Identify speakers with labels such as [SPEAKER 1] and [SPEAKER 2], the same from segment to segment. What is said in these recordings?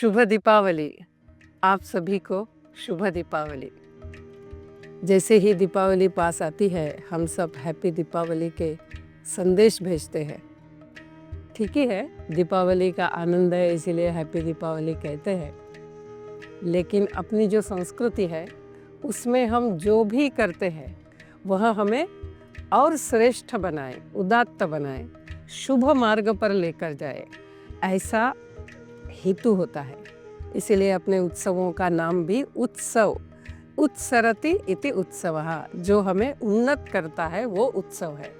[SPEAKER 1] शुभ दीपावली। आप सभी को शुभ दीपावली। जैसे ही दीपावली पास आती है हम सब हैप्पी दीपावली के संदेश भेजते हैं। ठीक ही है, दीपावली का आनंद है इसीलिए हैप्पी दीपावली कहते हैं। लेकिन अपनी जो संस्कृति है उसमें हम जो भी करते हैं वह हमें और श्रेष्ठ बनाए, उदात्त बनाए, शुभ मार्ग पर लेकर जाए, ऐसा हेतु होता है। इसीलिए अपने उत्सवों का नाम भी उत्सव, उत्सरति इति उत्सवः, जो हमें उन्नत करता है वो उत्सव है।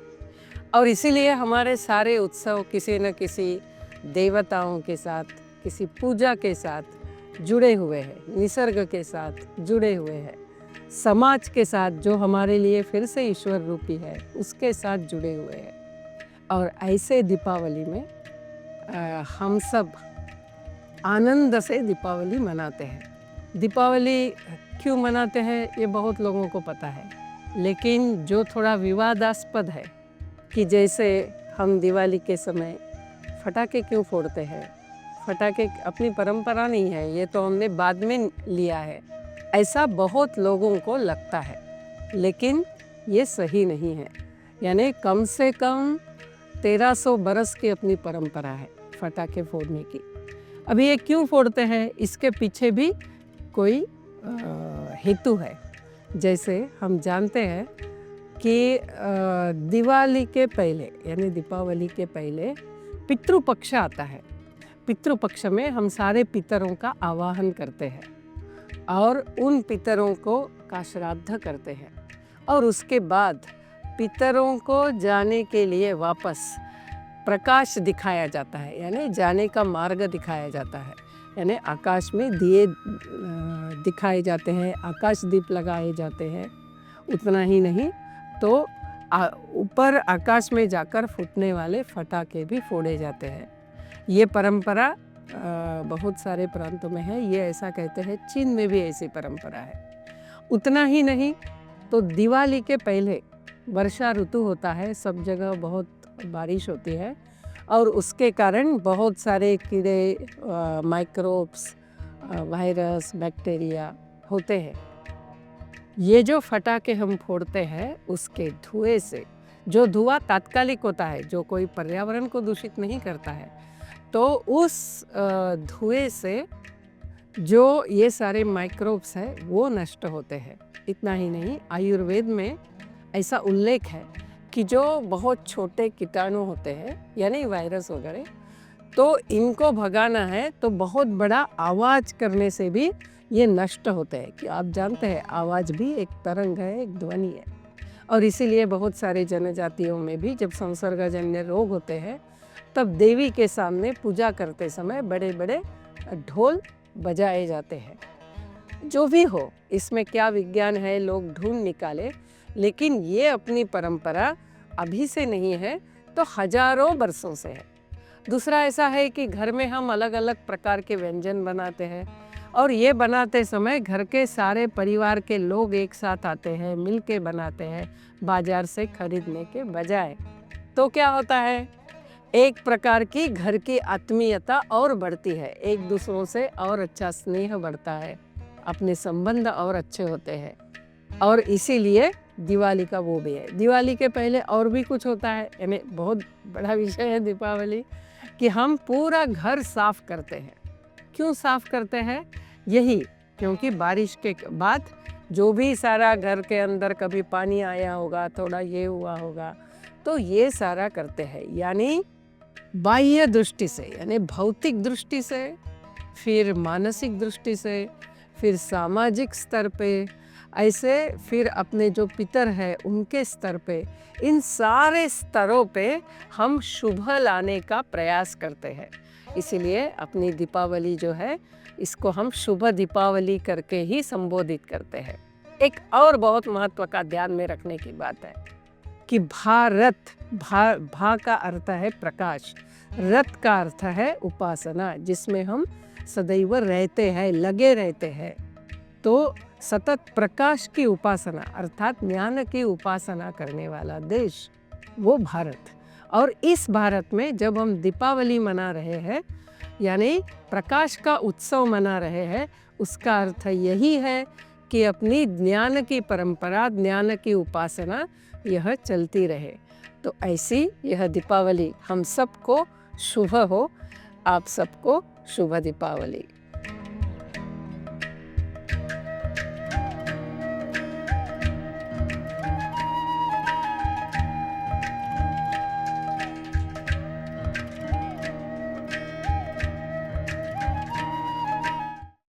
[SPEAKER 1] और इसीलिए हमारे सारे उत्सव किसी न किसी देवताओं के साथ, किसी पूजा के साथ जुड़े हुए हैं, निसर्ग के साथ जुड़े हुए हैं, समाज के साथ जो हमारे लिए फिर से ईश्वर रूपी है उसके साथ जुड़े हुए हैं। और ऐसे दीपावली में हम सब आनंद से दीपावली मनाते हैं। दीपावली क्यों मनाते हैं ये बहुत लोगों को पता है, लेकिन जो थोड़ा विवादास्पद है कि जैसे हम दिवाली के समय फटाके क्यों फोड़ते हैं। फटाके अपनी परंपरा नहीं है, ये तो हमने बाद में लिया है, ऐसा बहुत लोगों को लगता है, लेकिन ये सही नहीं है। यानी कम से कम 1300 बरस की अपनी परंपरा है फटाके फोड़ने की। अभी ये क्यों फोड़ते हैं इसके पीछे भी कोई हेतु है। जैसे हम जानते हैं कि दिवाली के पहले यानी दीपावली के पहले पितृपक्ष आता है। पितृपक्ष में हम सारे पितरों का आवाहन करते हैं और उन पितरों का श्राद्ध करते हैं, और उसके बाद पितरों को जाने के लिए वापस प्रकाश दिखाया जाता है, यानी जाने का मार्ग दिखाया जाता है। यानी आकाश में दिए दिखाए जाते हैं, आकाश दीप लगाए जाते हैं। उतना ही नहीं तो ऊपर आकाश में जाकर फूटने वाले फटाके भी फोड़े जाते हैं। ये परंपरा बहुत सारे प्रांतों में है, ये ऐसा कहते हैं। चीन में भी ऐसी परंपरा है। उतना ही नहीं तो दिवाली के पहले वर्षा ऋतु होता है, सब जगह बहुत बारिश होती है और उसके कारण बहुत सारे कीड़े, माइक्रोब्स, वायरस, बैक्टीरिया होते हैं। ये जो फटाके हम फोड़ते हैं उसके धुएं से, जो धुआं तात्कालिक होता है, जो कोई पर्यावरण को दूषित नहीं करता है, तो उस धुएं से जो ये सारे माइक्रोब्स हैं वो नष्ट होते हैं। इतना ही नहीं, आयुर्वेद में ऐसा उल्लेख है कि जो बहुत छोटे कीटाणु होते हैं यानी वायरस वगैरह, तो इनको भगाना है तो बहुत बड़ा आवाज़ करने से भी ये नष्ट होते हैं। कि आप जानते हैं आवाज़ भी एक तरंग है, एक ध्वनि है। और इसीलिए बहुत सारे जनजातियों में भी जब संसर्गजन्य रोग होते हैं तब देवी के सामने पूजा करते समय बड़े बड़े ढोल बजाए जाते हैं। जो भी हो, इसमें क्या विज्ञान है लोग ढूंढ निकाले, लेकिन ये अपनी परंपरा अभी से नहीं है तो हजारों बरसों से है। दूसरा ऐसा है कि घर में हम अलग अलग प्रकार के व्यंजन बनाते हैं और ये बनाते समय घर के सारे परिवार के लोग एक साथ आते हैं, मिल के बनाते हैं बाजार से खरीदने के बजाय। तो क्या होता है, एक प्रकार की घर की आत्मीयता और बढ़ती है, एक दूसरों से और अच्छा स्नेह बढ़ता है, अपने संबंध और अच्छे होते हैं। और इसीलिए दिवाली का वो भी है। दिवाली के पहले और भी कुछ होता है, यानी बहुत बड़ा विषय है दीपावली, कि हम पूरा घर साफ करते हैं। क्यों साफ करते हैं? यही क्योंकि बारिश के बाद जो भी सारा घर के अंदर कभी पानी आया होगा, थोड़ा ये हुआ होगा, तो ये सारा करते हैं। यानी बाह्य दृष्टि से, यानी भौतिक दृष्टि से, फिर मानसिक दृष्टि से, फिर सामाजिक स्तर पे, ऐसे फिर अपने जो पितर है उनके स्तर पे, इन सारे स्तरों पे हम शुभ लाने का प्रयास करते हैं। इसीलिए अपनी दीपावली जो है इसको हम शुभ दीपावली करके ही संबोधित करते हैं। एक और बहुत महत्व का ध्यान में रखने की बात है कि भारत, भा का अर्थ है प्रकाश, रत का अर्थ है उपासना, जिसमें हम सदैव रहते हैं, लगे रहते हैं। तो सतत प्रकाश की उपासना अर्थात ज्ञान की उपासना करने वाला देश वो भारत। और इस भारत में जब हम दीपावली मना रहे हैं यानी प्रकाश का उत्सव मना रहे हैं, उसका अर्थ यही है कि अपनी ज्ञान की परंपरा, ज्ञान की उपासना यह चलती रहे। तो ऐसी यह दीपावली हम सबको शुभ हो। आप सबको शुभ दीपावली।